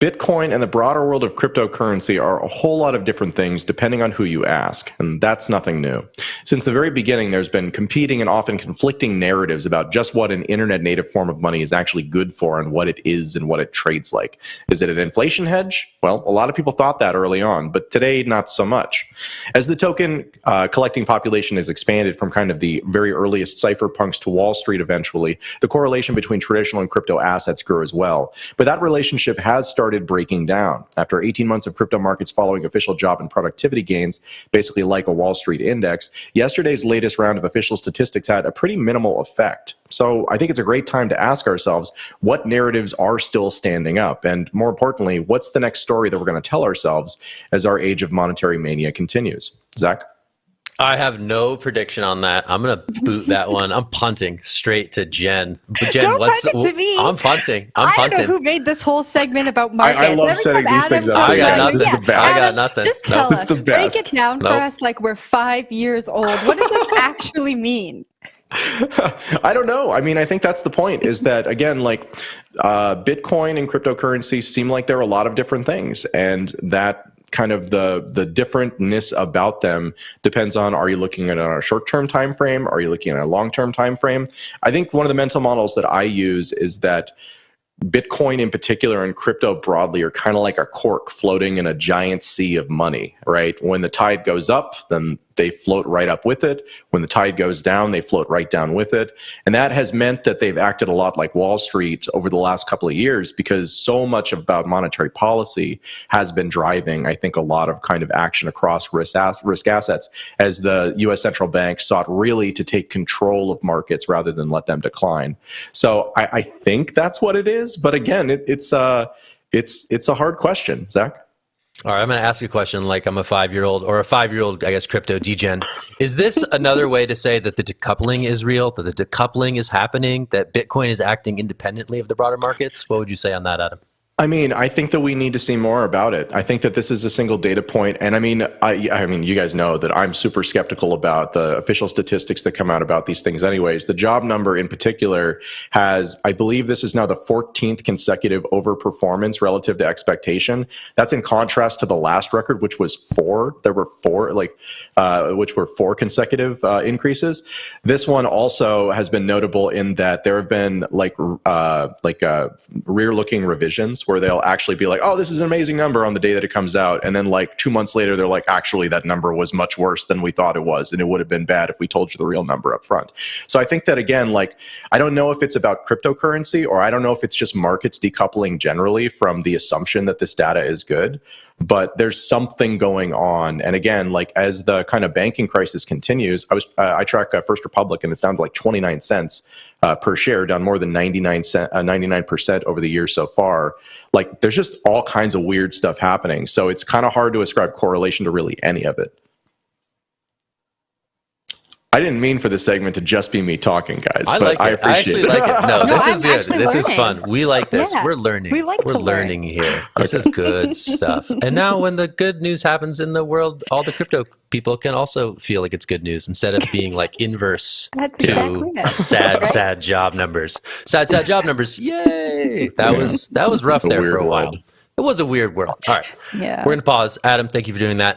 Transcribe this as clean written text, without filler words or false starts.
Bitcoin and the broader world of cryptocurrency are a whole lot of different things depending on who you ask, and that's nothing new. Since the very beginning, there's been competing and often conflicting narratives about just what an internet-native form of money is actually good for and what it is and what it trades like. Is it an inflation hedge? Well, a lot of people thought that early on, but today, not so much. As the token collecting population has expanded from kind of the very earliest cypherpunks to Wall Street eventually, the correlation between traditional and crypto assets grew as well. But that relationship has started breaking down. After 18 months of crypto markets following official job and productivity gains, basically like a Wall Street index, yesterday's latest round of official statistics had a pretty minimal effect. So I think it's a great time to ask ourselves what narratives are still standing up, and more importantly, what's the next story that we're going to tell ourselves as our age of monetary mania continues. Zach? I have no prediction on that. I'm going to boot that one. I'm punting straight to Jen. But Jen, don't punt it to me. I'm punting. I don't know who made this whole segment about markets. I love setting these things up. I got nothing. This is the best. I got nothing. Just tell us. Break it down for us like we're 5 years old. What does this actually mean? I don't know. I mean, I think that's the point, is that, again, like Bitcoin and cryptocurrency seem like they're a lot of different things, and that kind of the differentness about them depends on, are you looking at it on a short-term time frame? Are you looking at a long-term time frame? I think one of the mental models that I use is that Bitcoin in particular and crypto broadly are kind of like a cork floating in a giant sea of money, right? When the tide goes up, then they float right up with it. When the tide goes down, they float right down with it. And that has meant that they've acted a lot like Wall Street over the last couple of years, because so much about monetary policy has been driving, I think, a lot of kind of action across risk assets, as the U.S. central bank sought really to take control of markets rather than let them decline. So I think that's what it is. But again, it's a hard question, Zach. All right, I'm going to ask you a question like I'm a 5-year-old, or a 5-year-old, I guess, crypto degen. Is this another way to say that the decoupling is real, that the decoupling is happening, that Bitcoin is acting independently of the broader markets? What would you say on that, Adam? I mean, I think that we need to see more about it. I think that this is a single data point. And I mean, you guys know that I'm super skeptical about the official statistics that come out about these things anyways. The job number in particular has, I believe this is now the 14th consecutive overperformance relative to expectation. That's in contrast to the last record, which was 4. There were 4, which were 4 consecutive increases. This one also has been notable in that there have been rear-looking revisions, where they'll actually be like, oh, this is an amazing number on the day that it comes out. And then like 2 months later, they're like, actually, that number was much worse than we thought it was. And it would have been bad if we told you the real number up front. So I think that, again, like, I don't know if it's about cryptocurrency, or I don't know if it's just markets decoupling generally from the assumption that this data is good. But there's something going on. And again, like, as the kind of banking crisis continues, I track First Republic, and it's down to like 29 cents per share, down more than 99% over the year so far. Like, there's just all kinds of weird stuff happening. So it's kind of hard to ascribe correlation to really any of it. I didn't mean for this segment to just be me talking, guys. I actually like it. No, this is good. This is fun. We like this. Yeah. We're learning. We like We're learning here. This is good stuff. And now when the good news happens in the world, all the crypto people can also feel like it's good news, instead of being like inverse to sad job numbers. Sad job numbers. Yay. That was rough there for a while. It was a weird world. All right. Yeah. We're going to pause. Adam, thank you for doing that.